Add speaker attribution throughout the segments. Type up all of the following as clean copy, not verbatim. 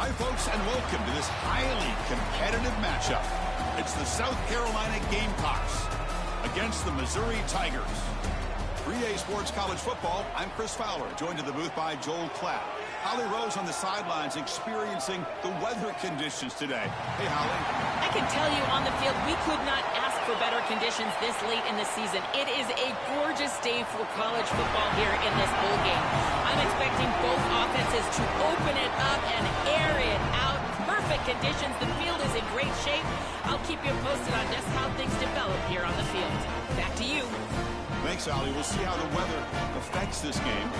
Speaker 1: Hi, folks, and welcome to this highly competitive matchup. It's the South Carolina Gamecocks against the Missouri Tigers. 3A Sports College Football, I'm Chris Fowler, joined in the booth by Joel Klatt. Holly Rose on the sidelines experiencing the weather conditions today. Hey, Holly.
Speaker 2: I can tell you on the field, we could not ask for better conditions this late in the season. It is a gorgeous day for college football here in this bowl game. I'm expecting both offenses to open it up and air it out. Perfect conditions. The field is in great shape. I'll keep you posted on just how things develop here on the field. Back to you.
Speaker 1: Thanks, Holly. We'll see how the weather affects this game.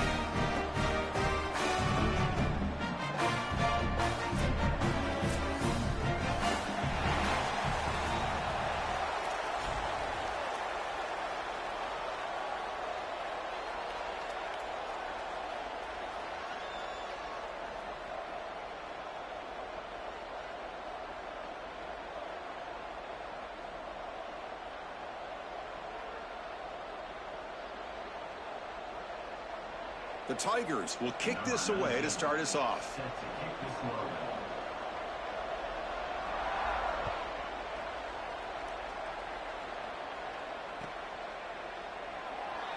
Speaker 1: The Tigers will kick this away to start us off.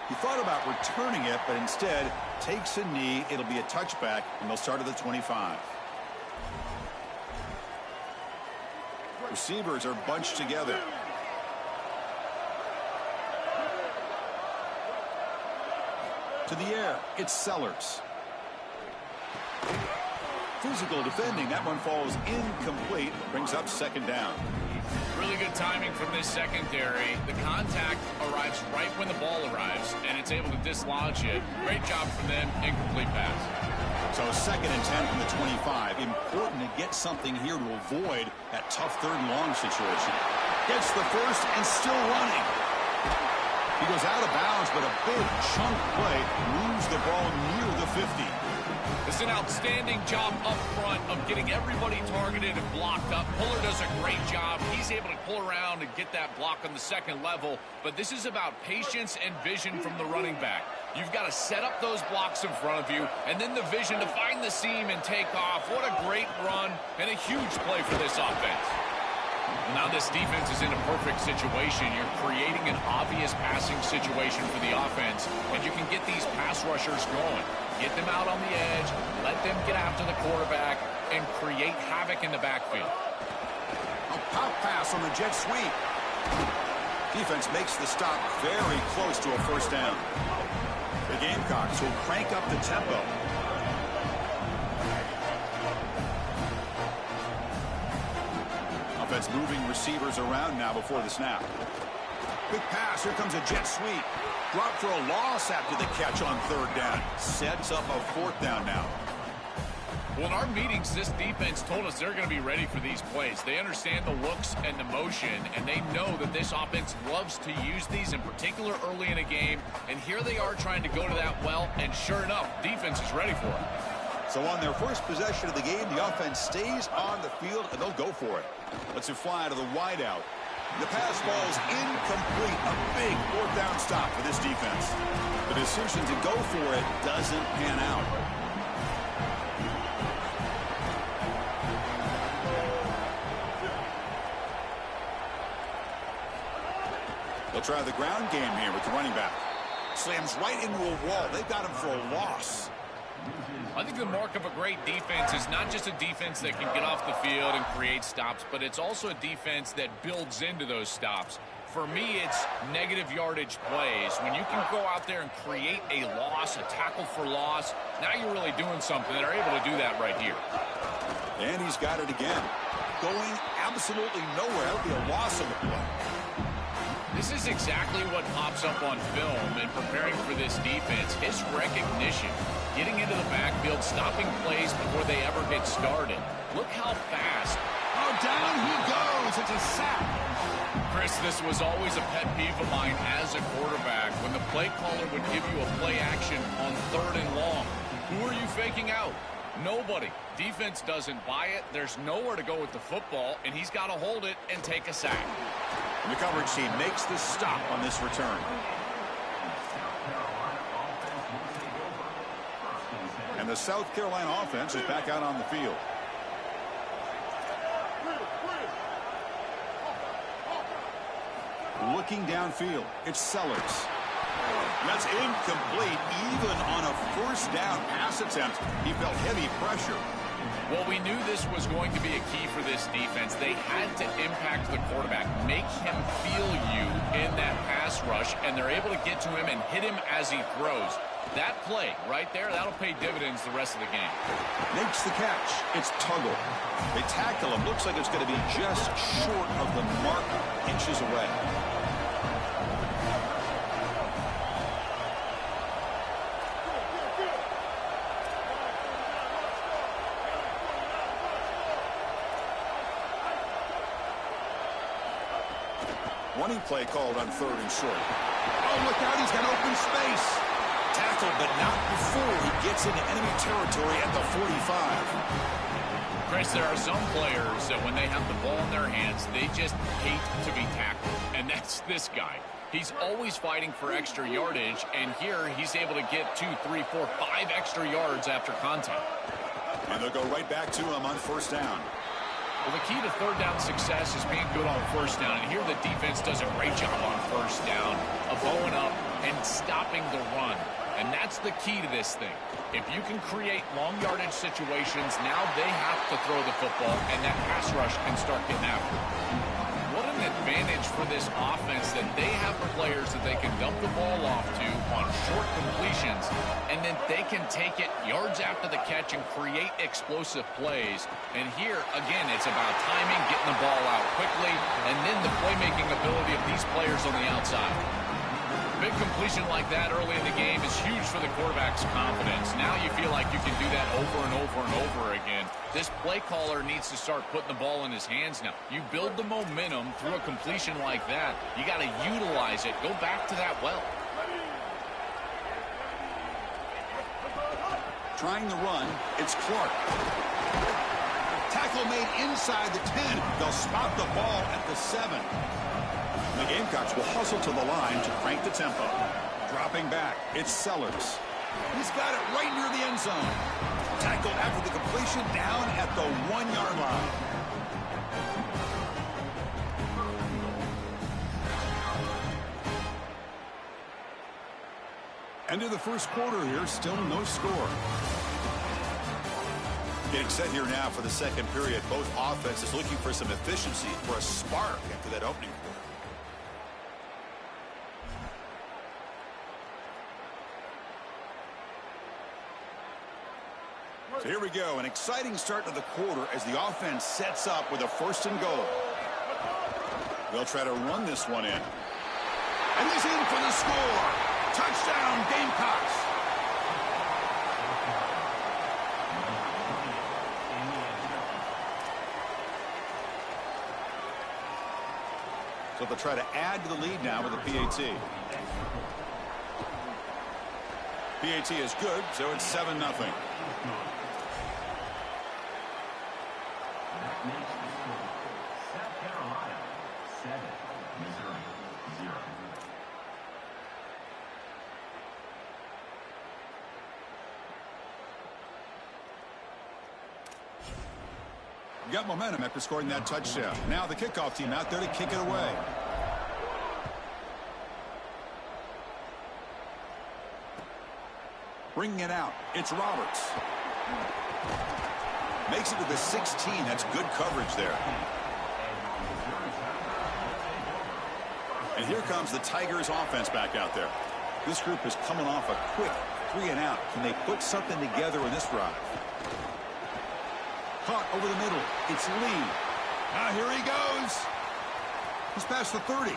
Speaker 1: He thought about returning it, but instead takes a knee. It'll be a touchback, and they'll start at the 25. Receivers are bunched together. To the air, it's Sellers. Physical defending, that one falls incomplete, brings up second down.
Speaker 3: Really good timing from this secondary. The contact arrives right when the ball arrives, and it's able to dislodge it. Great job from them, incomplete pass.
Speaker 1: So 2nd and 10 from the 25. Important to get something here to avoid that tough 3rd and long situation. Gets the first and still running. He goes out of bounds, but a big chunk play moves the ball near the 50.
Speaker 3: It's an outstanding job up front of getting everybody targeted and blocked up. Puller does a great job. He's able to pull around and get that block on the 2nd level. But this is about patience and vision from the running back. You've got to set up those blocks in front of you, and then the vision to find the seam and take off. What a great run and a huge play for this offense. Now this defense is in a perfect situation. You're creating an obvious passing situation for the offense, and you can get these pass rushers going. Get them out on the edge, let them get after the quarterback, and create havoc in the backfield.
Speaker 1: A pop pass on the jet sweep. Defense makes the stop very close to a first down. The Gamecocks will crank up the tempo. Offense moving receivers around now before the snap. Quick pass. Here comes a jet sweep. Drop for a loss after the catch on 3rd down. Sets up a 4th down now.
Speaker 3: Well, in our meetings, this defense told us they're going to be ready for these plays. They understand the looks and the motion, and they know that this offense loves to use these, in particular early in a game. And here they are trying to go to that well, and sure enough, defense is ready for it.
Speaker 1: So on their first possession of the game, the offense stays on the field, and they'll go for it. Let's fly to the wideout. The pass falls incomplete. A big 4th down stop for this defense. The decision to go for it doesn't pan out. They'll try the ground game here with the running back. Slams right into a wall. They've got him for a loss.
Speaker 3: I think the mark of a great defense is not just a defense that can get off the field and create stops, but it's also a defense that builds into those stops. For me, it's negative yardage plays. When you can go out there and create a loss, a tackle for loss, now you're really doing something. They're able to do that right here.
Speaker 1: And he's got it again. Going absolutely nowhere. That'll be a loss on the play.
Speaker 3: This is exactly what pops up on film in preparing for this defense. His recognition, getting into the backfield, stopping plays before they ever get started. Look how fast.
Speaker 1: Oh, down he goes. It's a sack.
Speaker 3: Chris, this was always a pet peeve of mine as a quarterback. When the play caller would give you a play action on 3rd and long, who are you faking out? Nobody. Defense doesn't buy it. There's nowhere to go with the football, and he's got to hold it and take a sack.
Speaker 1: And the coverage team makes the stop on this return. And the South Carolina offense is back out on the field. Looking downfield, it's Sellers. That's incomplete. Even on a first down pass attempt, he felt heavy pressure.
Speaker 3: Well, we knew this was going to be a key for this defense. They had to impact the quarterback, make him feel you in that pass rush, and they're able to get to him and hit him as he throws. That play right there, that'll pay dividends the rest of the game.
Speaker 1: Makes the catch. It's Tuggle. They tackle him. Looks like it's going to be just short of the mark, inches away. Running play called on 3rd and short. Oh, look out, he's got open space. Tackled, but not before he gets into enemy territory at the 45.
Speaker 3: Chris, there are some players that when they have the ball in their hands, they just hate to be tackled. And that's this guy. He's always fighting for extra yardage, and here he's able to get 2, 3, 4, 5 extra yards after contact.
Speaker 1: And they'll go right back to him on 1st down.
Speaker 3: Well, the key to 3rd down success is being good on 1st down. And here the defense does a great job on 1st down of going up and stopping the run. And that's the key to this thing. If you can create long yardage situations, now they have to throw the football, and that pass rush can start getting after it. What an advantage for this offense that they have players that they can dump the ball off to on short completions, and then they can take it yards after the catch and create explosive plays. And here, again, it's about timing, getting the ball out quickly, and then the playmaking ability of these players on the outside. Big completion like that early in the game is huge for the quarterback's confidence. Now you feel like you can do that over and over and over again. This play caller needs to start putting the ball in his hands now. You build the momentum through a completion like that. You got to utilize it. Go back to that well.
Speaker 1: Trying the run, it's Clark. Tackle made inside the 10. They'll spot the ball at the 7. The Gamecocks will hustle to the line to crank the tempo. Dropping back, it's Sellers. He's got it right near the end zone. Tackled after the completion down at the 1-yard line. End of the first quarter here, still no score. Getting set here now for the second period. Both offenses looking for some efficiency, for a spark after that opening quarter. So here we go, an exciting start to the quarter as the offense sets up with a 1st and goal. They'll try to run this one in. And he's in for the score. Touchdown, Gamecocks. So they'll try to add to the lead now with a PAT. PAT is good, so it's 7-0. Got momentum after scoring that touchdown. Now the kickoff team out there to kick it away. Bringing it out, it's Roberts. Makes it to the 16. That's good coverage there. And here comes the Tigers offense back out there. This group is coming off a quick 3-and-out. Can they put something together in this drive? Caught over the middle. It's Lee. Now here he goes. He's past the 30.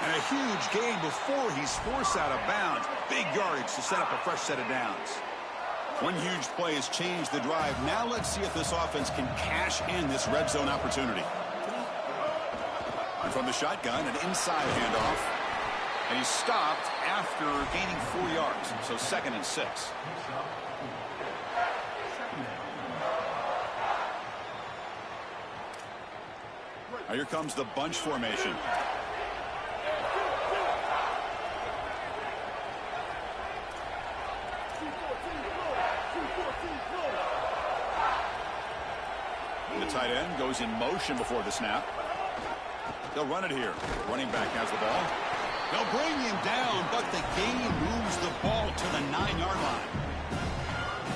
Speaker 1: And a huge gain before he's forced out of bounds. Big yardage to set up a fresh set of downs. One huge play has changed the drive. Now let's see if this offense can cash in this red zone opportunity. And from the shotgun, an inside handoff. And he's stopped after gaining 4 yards. So 2nd and 6. Now here comes the bunch formation. The tight end goes in motion before the snap. They'll run it here. Running back has the ball. They'll bring him down, but the game moves the ball to the 9-yard line.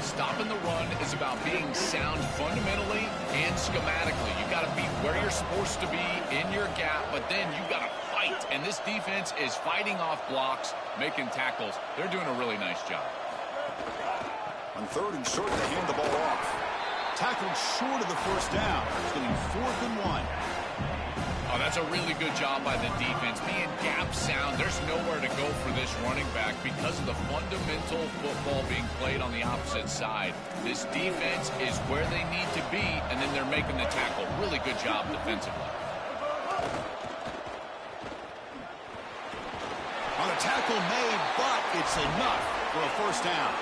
Speaker 3: Stopping the run is about being sound fundamentally and schematically. You got to be where you're supposed to be in your gap, but then you got to fight. And this defense is fighting off blocks, making tackles. They're doing a really nice job.
Speaker 1: On 3rd and short, they hand the ball off. Tackled short of the first down. It's getting 4th and 1.
Speaker 3: Oh, that's a really good job by the defense. Being gap sound, there's nowhere to go for this running back because of the fundamental football being played on the opposite side. This defense is where they need to be, and then they're making the tackle. Really good job defensively.
Speaker 1: On a tackle made, but it's enough for a first down.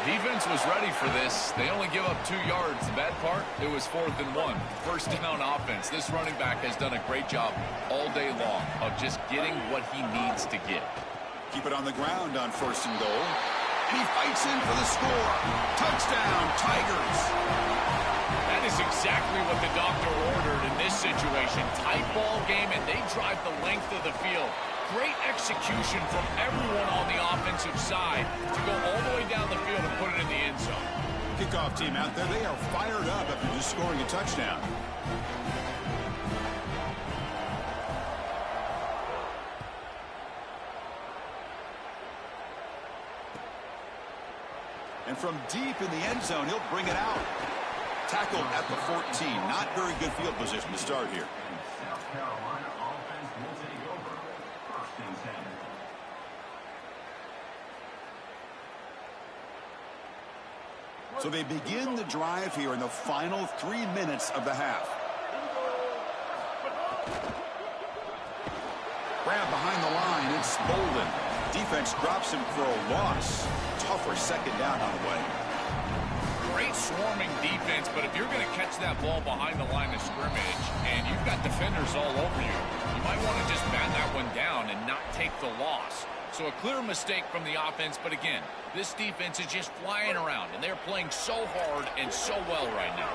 Speaker 3: Defense was ready for this. They only give up 2 yards. The bad part, it was 4th and 1. First down offense. This running back has done a great job all day long of just getting what he needs to get.
Speaker 1: Keep it on the ground on 1st and goal. And he fights in for the score. Touchdown, Tigers.
Speaker 3: That is exactly what the doctor ordered in this situation. Tight ball game, and they drive the length of the field. Great execution from everyone on the offensive side to go all the way down the field and put it in the end zone.
Speaker 1: Kickoff team out there, they are fired up after just scoring a touchdown. And from deep in the end zone, he'll bring it out. Tackled at the 14. Not very good field position to start here.
Speaker 4: South Carolina offense will take over. 1st and 10.
Speaker 1: So they begin the drive here in the final 3 minutes of the half. Grab behind the line, it's Bolden. Defense drops him for a loss. Tougher 2nd down on the way.
Speaker 3: Great swarming defense, but if you're going to catch that ball behind the line of scrimmage and you've got defenders all over you, you might want to just bat that one down and not take the loss. So a clear mistake from the offense, but again, this defense is just flying around, and they're playing so hard and so well right now.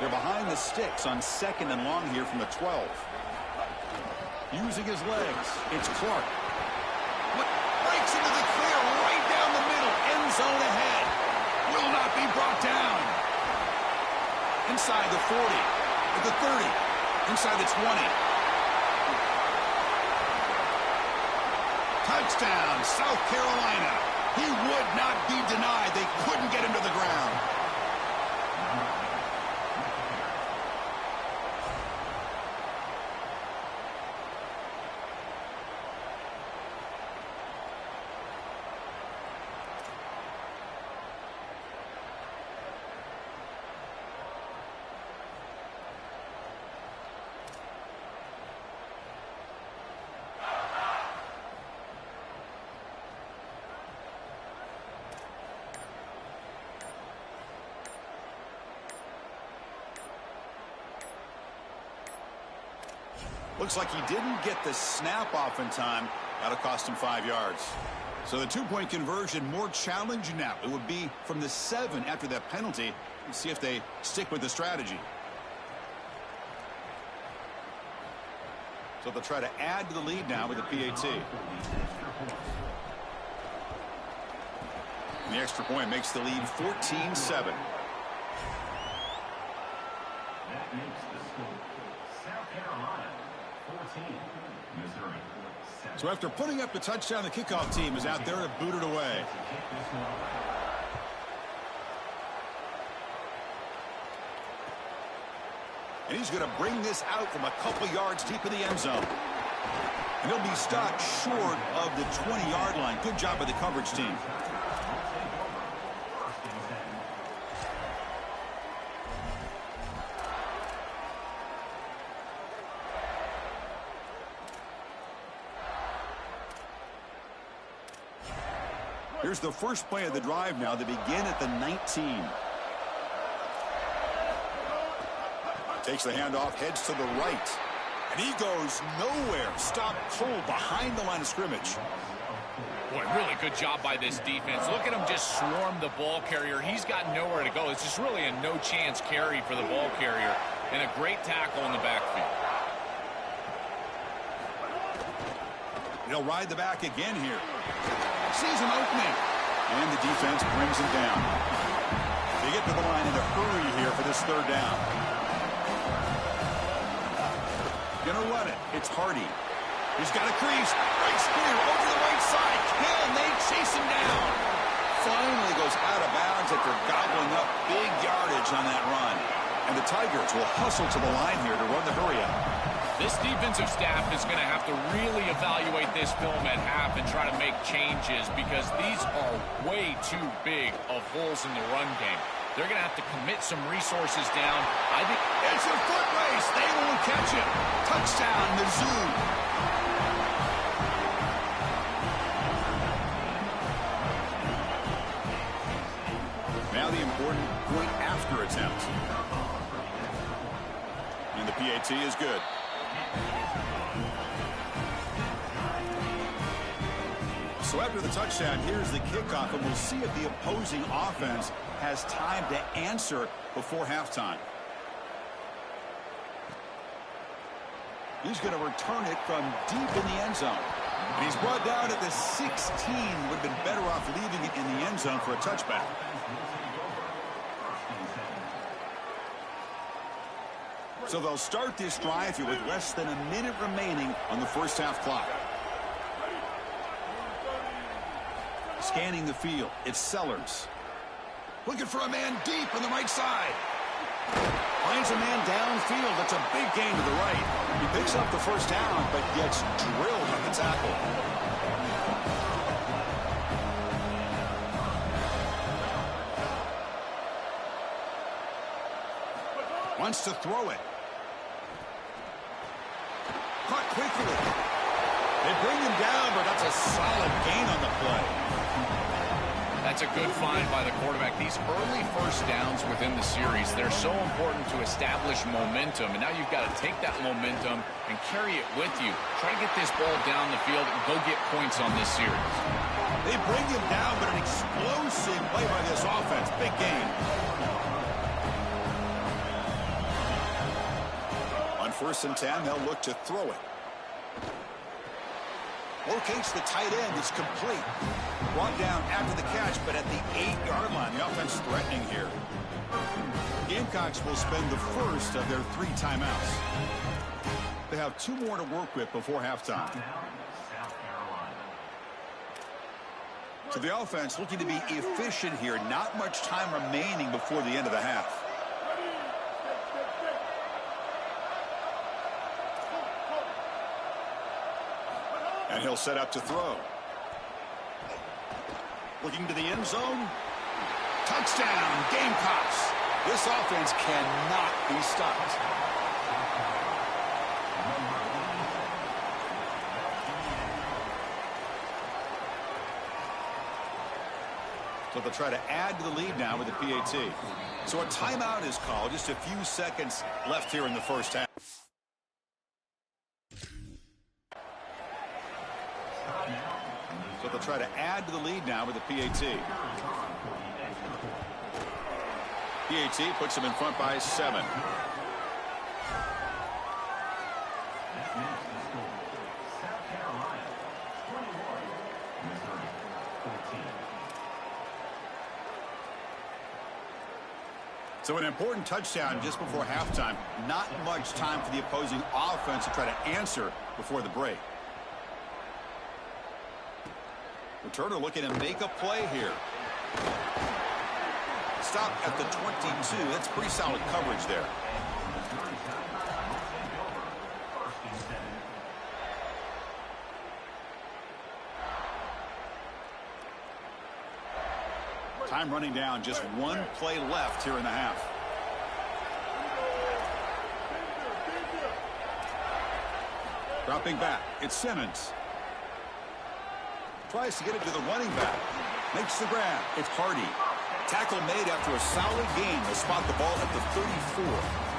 Speaker 1: They're behind the sticks on 2nd and long here from the 12. Using his legs, it's Clark. Breaks into the clear right down the middle, end zone ahead. Will not be brought down. Inside the 40, at the 30, inside the 20. Touchdown, South Carolina. He would not be denied. They couldn't get him to the ground. Looks like he didn't get the snap off in time. That'll cost him 5 yards. So the 2-point conversion more challenging now. It would be from the 7 after that penalty. Let's see if they stick with the strategy. So they'll try to add to the lead now with the PAT. And the extra point makes the lead 14-7.
Speaker 4: That makes the score. South Carolina 14, Missouri 7.
Speaker 1: So after putting up the touchdown, the kickoff team is out there to boot it away. And he's going to bring this out from a couple yards deep in the end zone. And he'll be stopped short of the 20-yard line. Good job by the coverage team. Here's the first play of the drive now. They begin at the 19. Takes the handoff, heads to the right. And he goes nowhere. Stop cold behind the line of scrimmage.
Speaker 3: Boy, really good job by this defense. Look at him just swarm the ball carrier. He's got nowhere to go. It's just really a no-chance carry for the ball carrier. And a great tackle in the backfield.
Speaker 1: He'll ride the back again here. Sees an opening. And the defense brings him down. They get to the line in a hurry here for this third down. Gonna run it. It's Hardy. He's got a crease. Breaks clear over the right side. Can they chase him down? Finally goes out of bounds after gobbling up big yardage on that run. And the Tigers will hustle to the line here to run the hurry out.
Speaker 3: This defensive staff is going to have to really evaluate this film at half and try to make changes because these are way too big of holes in the run game. They're going to have to commit some resources down. I think
Speaker 1: it's a foot race. They won't catch him. Touchdown, Mizzou. Now the important point after attempt. And the PAT is good. So after the touchdown, here's the kickoff, and we'll see if the opposing offense has time to answer before halftime. He's going to return it from deep in the end zone. And he's brought down at the 16. Would have been better off leaving it in the end zone for a touchback. So they'll start this drive here with less than a minute remaining on the first half clock. Scanning the field, it's Sellers. Looking for a man deep on the right side. Finds a man downfield. That's a big gain to the right. He picks up the first down, but gets drilled on the tackle. Wants to throw it. Caught quickly. They bring him down, but that's a solid gain on the play.
Speaker 3: That's a good find by the quarterback. These early first downs within the series, they're so important to establish momentum. And now you've got to take that momentum and carry it with you. Try to get this ball down the field and go get points on this series.
Speaker 1: They bring him down, but an explosive play by this offense. Big gain. On 1st and 10, they'll look to throw it. Locates the tight end. It's complete. Brought down after the catch, but at the 8-yard line. The offense threatening here. Gamecocks will spend the first of their 3 timeouts. They have 2 more to work with before halftime. So the offense looking to be efficient here. Not much time remaining before the end of the half. And he'll set up to throw. Looking to the end zone. Touchdown, Gamecocks. This offense cannot be stopped. So they'll try to add to the lead now with the PAT. So a timeout is called. Just a few seconds left here in the first half. So they'll try to add to the lead now with the PAT. PAT puts them in front by 7. So an important touchdown just before halftime. Not much time for the opposing offense to try to answer before the break. Returner looking to make a play here. Stop at the 22. That's pretty solid coverage there. Time running down. Just 1 play left here in the half. Dropping back. It's Simmons. Tries to get it to the running back. Makes the grab. It's Hardy. Tackle made after a solid gain. They spot the ball at the 34.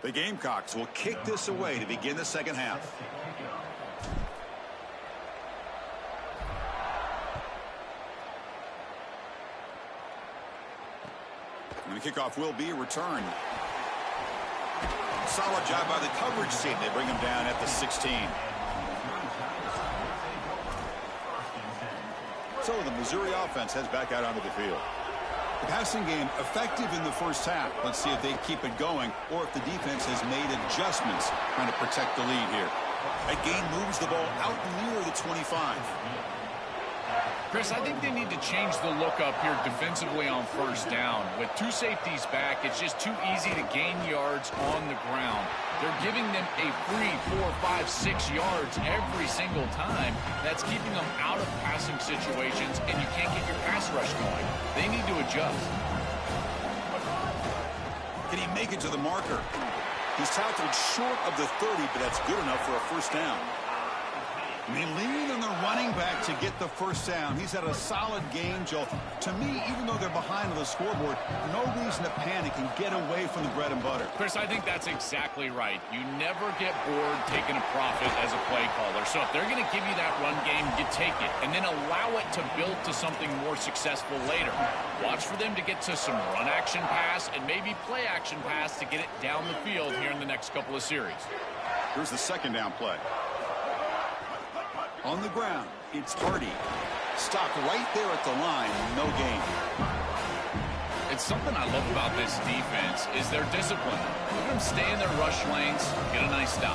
Speaker 1: The Gamecocks will kick this away to begin the second half. And the kickoff will be a return. Solid job by the coverage team. They bring him down at the 16. So the Missouri offense heads back out onto the field. The passing game effective in the first half. Let's see if they keep it going or if the defense has made adjustments trying to protect the lead here. That gain moves the ball out near the 25.
Speaker 3: Chris, I think they need to change the look up here defensively on first down. With two safeties back, it's just too easy to gain yards on the ground. They're giving them a free 4, 5, 6 yards every single time. That's keeping them out of passing situations, and you can't get your pass rush going. They need to adjust.
Speaker 1: Can he make it to the marker? He's tackled short of the 30, but that's good enough for a first down. They lean on the running back to get the first down. He's had a solid game, Joe. To me, even though they're behind on the scoreboard, no reason to panic and get away from the bread and butter.
Speaker 3: Chris, I think that's exactly right. You never get bored taking a profit as a play caller. So if they're going to give you that run game, you take it, and then allow it to build to something more successful later. Watch for them to get to some run action pass and maybe play action pass to get it down the field here in the next couple of series.
Speaker 1: Here's the second down play. On the ground, it's Hardy. Stopped right there at the line, no gain.
Speaker 3: It's something I love about this defense is their discipline. Look at them stay in their rush lanes, get a nice stop.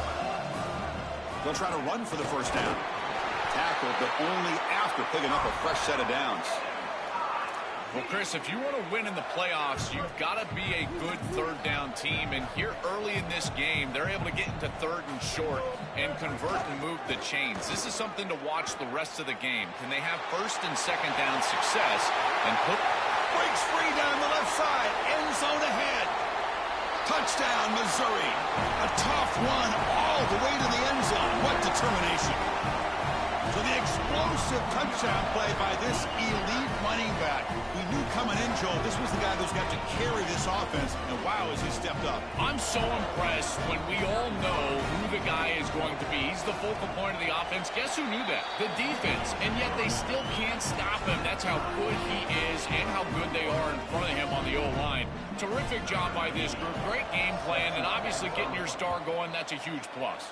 Speaker 1: They'll try to run for the first down. Tackled, but only after picking up a fresh set of downs.
Speaker 3: Well, Chris, if you want to win in the playoffs, you've got to be a good third down team. And here early in this game, they're able to get into third and short and convert and move the chains. This is something to watch the rest of the game. Can they have first and second down success and put...
Speaker 1: Breaks free down the left side. End zone ahead. Touchdown, Missouri. A tough one all the way to the end zone. What determination. So the explosive touchdown play by this elite running back. We knew coming in, Joel, this was the guy who's got to carry this offense, and wow, has he stepped up.
Speaker 3: I'm so impressed when we all know who the guy is going to be. He's the focal point of the offense. Guess who knew that? The defense, and yet they still can't stop him. That's how good he is and how good they are in front of him on the O-line. Terrific job by this group. Great game plan, and obviously getting your star going, that's a huge plus.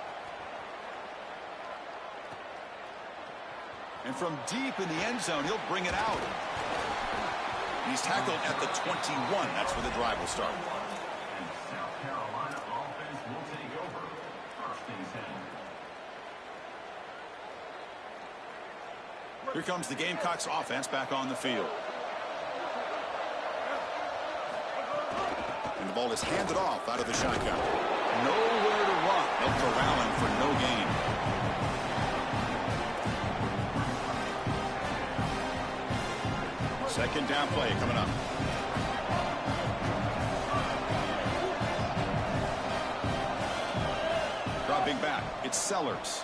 Speaker 1: And from deep in the end zone, he'll bring it out. He's tackled at the 21. That's where the drive will start.
Speaker 4: And South Carolina offense will take over. First and 10.
Speaker 1: Here comes the Gamecocks offense back on the field. And the ball is handed off out of the shotgun. Nowhere to run. They'll corral him for no gain. Second down play coming up. Dropping back, it's Sellers.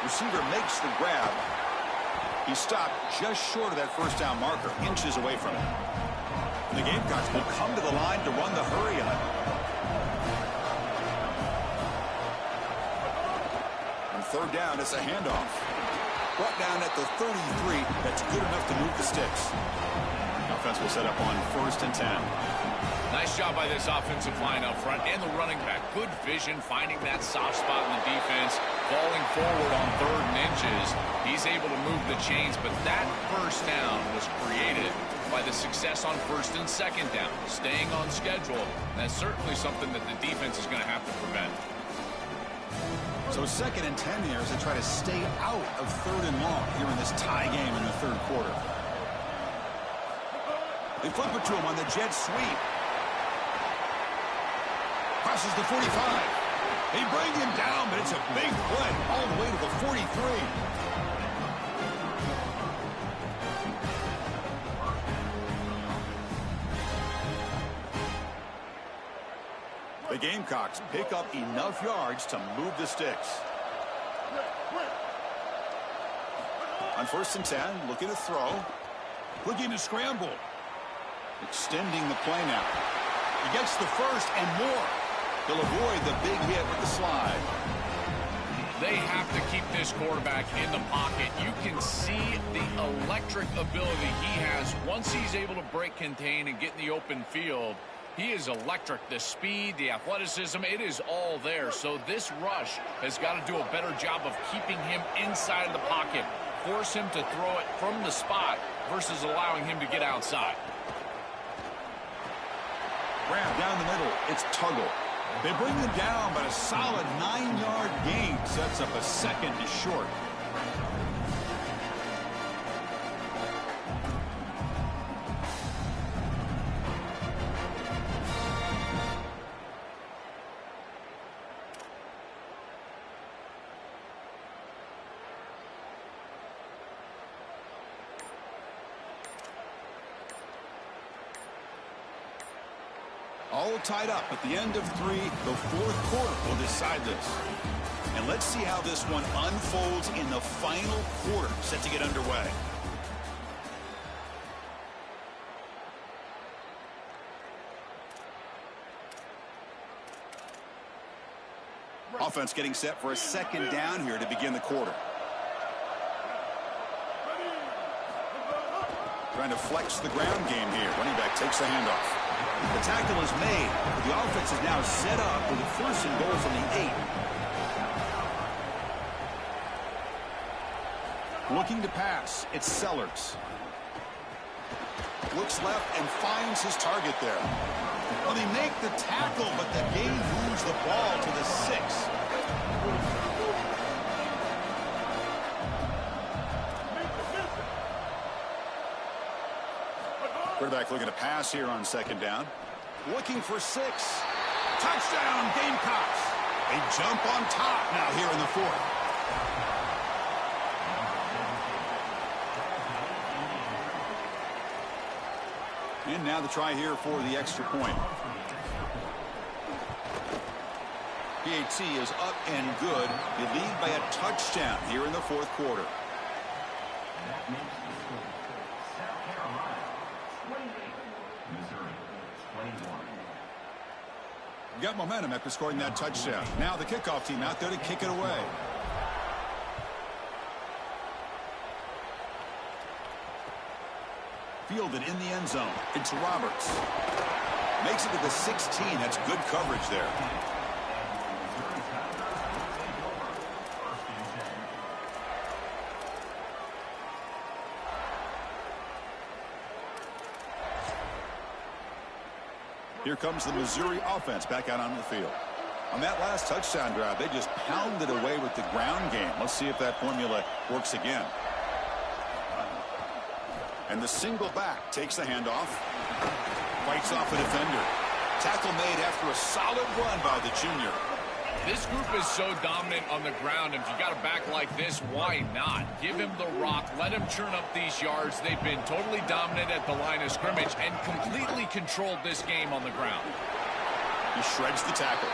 Speaker 1: Receiver makes the grab. He stopped just short of that first down marker, inches away from it. And the Gamecocks will come to the line to run the hurry on. On third down, it's a handoff. Brought down at the 33. That's good enough to move the sticks. The offense will set up on first and 10.
Speaker 3: Nice job by this offensive line up front and the running back. Good vision, finding that soft spot in the defense, falling forward on third and inches. He's able to move the chains, but that first down was created by the success on first and second down, staying on schedule. That's certainly something that the defense is going to have to prevent.
Speaker 1: So second and 10 here as they try to stay out of third and long here in this tie game in the third quarter. They flip it to him on the jet sweep. Crosses the 45. They bring him down, but it's a big play all the way to the 43. The Gamecocks pick up enough yards to move the sticks. On first and 10, looking to throw. Looking to scramble. Extending the play now. He gets the first and more. He'll avoid the big hit with the slide.
Speaker 3: They have to keep this quarterback in the pocket. You can see the electric ability he has once he's able to break contain and get in the open field. He is electric. The speed, the athleticism, it is all there. So this rush has got to do a better job of keeping him inside of the pocket. Force him to throw it from the spot versus allowing him to get outside.
Speaker 1: Grab down the middle. It's Tuggle. They bring him down, but a solid 9-yard gain sets up a second and short. All tied up at the end of 3. The fourth quarter will decide this. And let's see how this one unfolds in the final quarter, set to get underway. Offense getting set for a second down here to begin the quarter. Trying to flex the ground game here. Running back takes the handoff. The tackle is made. The offense is now set up with a first and goal from the 8. Looking to pass. It's Sellers. Looks left and finds his target there. Well, they make the tackle, but the game moves the ball to the 6. Quarterback looking to pass here on second down. Looking for 6. Touchdown, Gamecocks. They jump on top now here in the 4th. And now the try here for the extra point. PAT is up and good. They lead by a touchdown here in the 4th quarter. Got momentum after scoring that touchdown. Now the kickoff team out there to kick it away. Fielded in the end zone. It's Roberts. Makes it to the 16. That's good coverage there. Here comes the Missouri offense back out onto the field. On that last touchdown drive, they just pounded away with the ground game. Let's see if that formula works again. And the single back takes the handoff. Fights off a defender. Tackle made after a solid run by the junior.
Speaker 3: This group is so dominant on the ground. If you got a back like this, why not? Give him the rock. Let him churn up these yards. They've been totally dominant at the line of scrimmage and completely controlled this game on the ground.
Speaker 1: He shreds the tackle.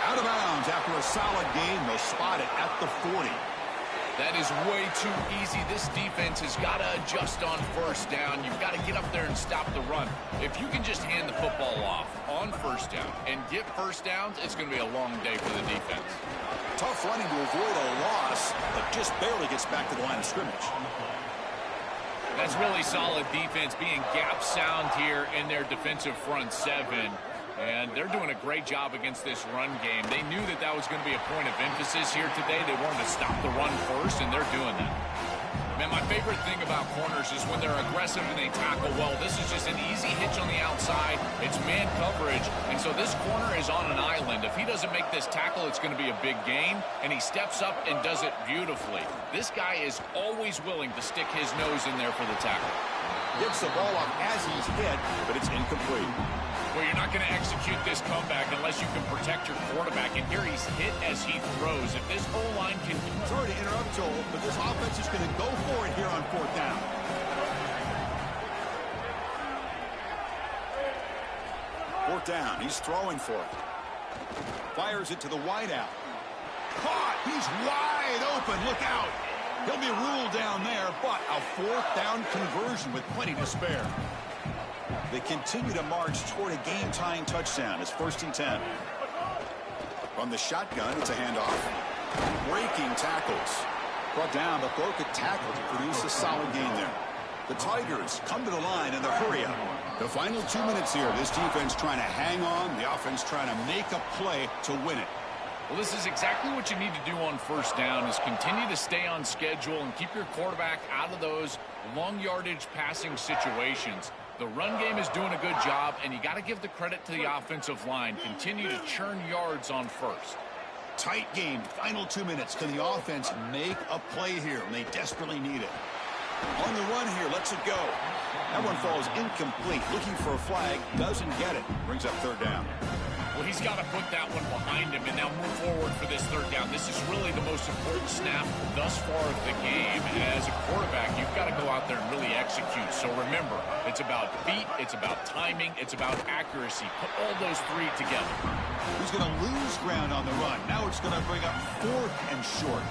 Speaker 1: Out of bounds after a solid gain. They'll spot it at the 40.
Speaker 3: That is way too easy. This defense has got to adjust on first down. You've got to get up there and stop the run. If you can just hand the football off on first down and get first downs, it's going to be a long day for the defense.
Speaker 1: Tough running to avoid a loss, but just barely gets back to the line of scrimmage.
Speaker 3: That's really solid defense, being gap sound here in their defensive front 7. And they're doing a great job against this run game. They knew that that was going to be a point of emphasis here today. They wanted to stop the run first, and they're doing that. Man, my favorite thing about corners is when they're aggressive and they tackle well. This is just an easy hitch on the outside. It's man coverage, and so this corner is on an island. If he doesn't make this tackle, it's going to be a big gain, and he steps up and does it beautifully. This guy is always willing to stick his nose in there for the tackle.
Speaker 1: Gets the ball up as he's hit, but it's incomplete.
Speaker 3: Well, you're not going to execute this comeback unless you can protect your quarterback. And here he's hit as he throws. If this O-line can...
Speaker 1: Sorry to interrupt, Joel, but this offense is going to go for it here on 4th down. Fourth down. He's throwing for it. Fires it to the wideout. Caught. He's wide open. Look out. He'll be ruled down there, but a 4th down conversion with plenty to spare. They continue to march toward a game-tying touchdown. It's 1st and 10. From the shotgun, it's a handoff. Breaking tackles. Brought down, but broke a tackle to produce a solid gain there. The Tigers come to the line in the hurry up. The final 2 minutes here. This defense trying to hang on. The offense trying to make a play to win it.
Speaker 3: Well, this is exactly what you need to do on 1st down is continue to stay on schedule and keep your quarterback out of those long yardage passing situations. The run game is doing a good job, and you got to give the credit to the offensive line. Continue to churn yards on 1st.
Speaker 1: Tight game. Final 2 minutes. Can the offense make a play here? And they desperately need it. On the run here. Lets it go. That one falls incomplete. Looking for a flag. Doesn't get it. Brings up 3rd down.
Speaker 3: Well, he's got to put that one behind him and now move forward for this 3rd down. This is really the most important snap thus far of the game. And as a quarterback, you've got to go out there and really execute. So remember, it's about feet, it's about timing, it's about accuracy. Put all those 3 together.
Speaker 1: He's going to lose ground on the run. Now it's going to bring up 4th and short.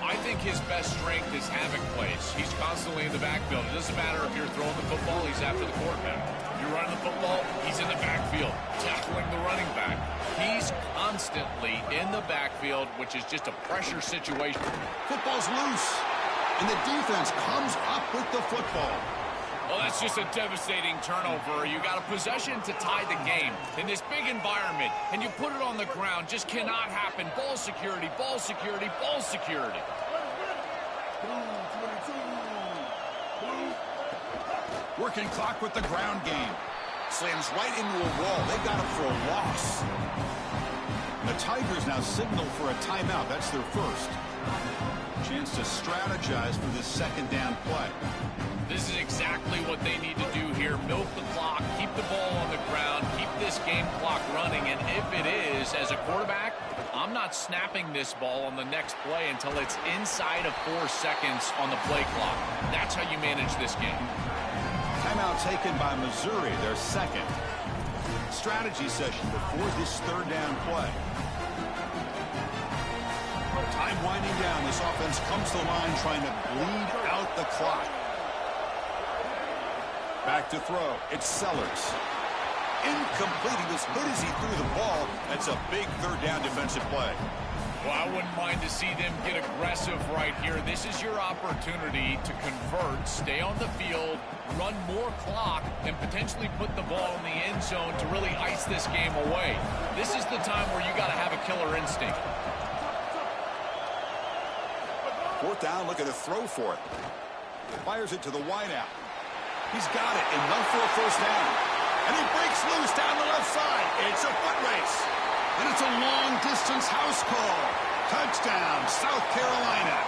Speaker 3: I think his best strength is havoc plays. He's constantly in the backfield. It doesn't matter if you're throwing the football, he's after the quarterback. If you're running the football, he's in the backfield, tackling the running back. He's constantly in the backfield, which is just a pressure situation.
Speaker 1: Football's loose, and the defense comes up with the football.
Speaker 3: Well, that's just a devastating turnover. You got a possession to tie the game in this big environment, and you put it on the ground. Just cannot happen. Ball security, ball security, ball security.
Speaker 1: Working clock with the ground game. Slams right into a wall. They got it for a loss. The Tigers now signal for a timeout. That's their first. Chance to strategize for this 2nd down play.
Speaker 3: This is exactly what they need to do here. Milk the clock, keep the ball on the ground, keep this game clock running. And if it is, as a quarterback, I'm not snapping this ball on the next play until it's inside of 4 seconds on the play clock. That's how you manage this game.
Speaker 1: Timeout taken by Missouri, their 2nd. Strategy session before this 3rd down play. Time winding down. This offense comes to the line trying to bleed out the clock. Back to throw. It's Sellers. Incomplete. He was hit as he threw the ball. That's a big 3rd down defensive play.
Speaker 3: Well, I wouldn't mind to see them get aggressive right here. This is your opportunity to convert, stay on the field, run more clock, and potentially put the ball in the end zone to really ice this game away. This is the time where you got to have a killer instinct.
Speaker 1: 4th down, looking to throw for it. Fires it to the wideout. He's got it, enough for a 1st down. And he breaks loose down the left side. It's a foot race. And it's a long-distance house call. Touchdown, South Carolina.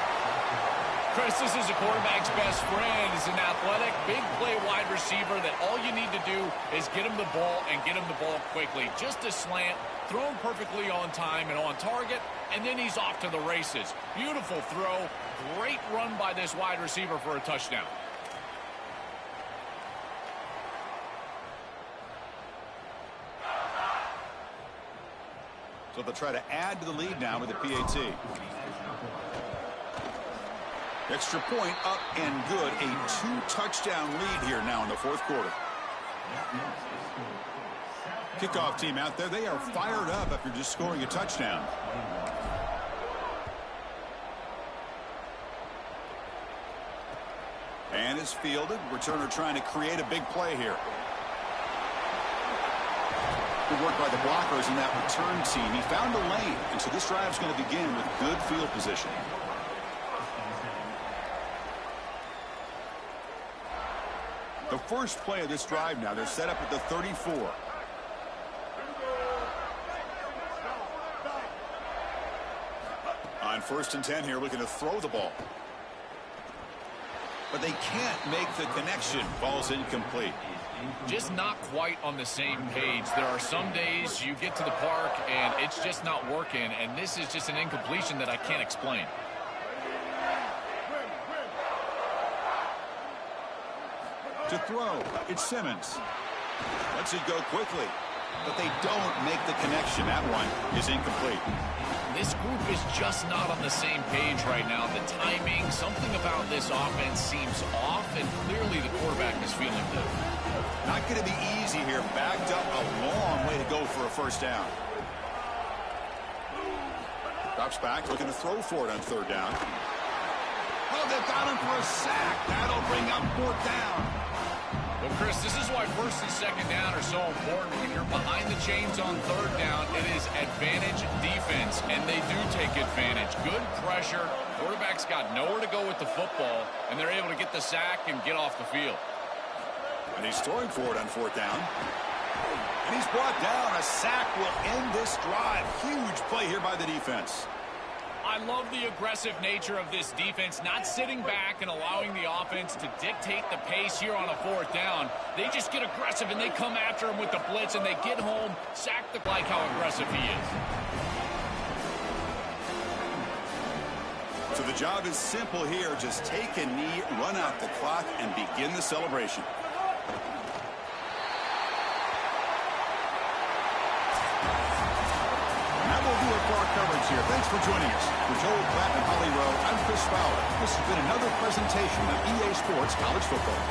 Speaker 3: Chris, this is a quarterback's best friend. He's an athletic, big play wide receiver that all you need to do is get him the ball and get him the ball quickly. Just a slant, throw him perfectly on time and on target, and then he's off to the races. Beautiful throw. Great run by this wide receiver for a touchdown.
Speaker 1: So they'll try to add to the lead now with the PAT. Extra point up and good. A 2-touchdown lead here now in the 4th quarter. Kickoff team out there. They are fired up after just scoring a touchdown. And is fielded. Returner trying to create a big play here. Good work by the blockers in that return team. He found a lane, and so this drive is going to begin with good field position. The first play of this drive now, they're set up at the 34. On 1st and 10 here, looking to throw the ball. But they can't make the connection. Ball's incomplete.
Speaker 3: Just not quite on the same page. There are some days you get to the park and it's just not working, and this is just an incompletion that I can't explain.
Speaker 1: To throw, it's Simmons. Lets it go quickly. but they don't make the connection. That one is incomplete.
Speaker 3: This group is just not on the same page right now. The timing, something about this offense seems off, and clearly the quarterback is feeling good.
Speaker 1: Not going to be easy here. Backed up a long way to go for a first down. Drops back, looking to throw for it on third down. Oh, they've got him for a sack. That'll bring up fourth down.
Speaker 3: Well, Chris, this is why first and second down are so important. When you're behind the chains on third down, it is advantage defense, and they do take advantage. Good pressure. Quarterback's got nowhere to go with the football, and they're able to get the sack and get off the field.
Speaker 1: And he's throwing for it on fourth down. And he's brought down. A sack will end this drive. Huge play here by the defense.
Speaker 3: I love the aggressive nature of this defense, not sitting back and allowing the offense to dictate the pace here on a fourth down. They just get aggressive, and they come after him with the blitz, and they get home, sack the like how aggressive he is.
Speaker 1: So the job is simple here. Just take a knee, run out the clock, and begin the celebration. For our coverage here. Thanks for joining us. For Joel Platt and Holly Rowe, I'm Chris Fowler. This has been another presentation of EA Sports College Football.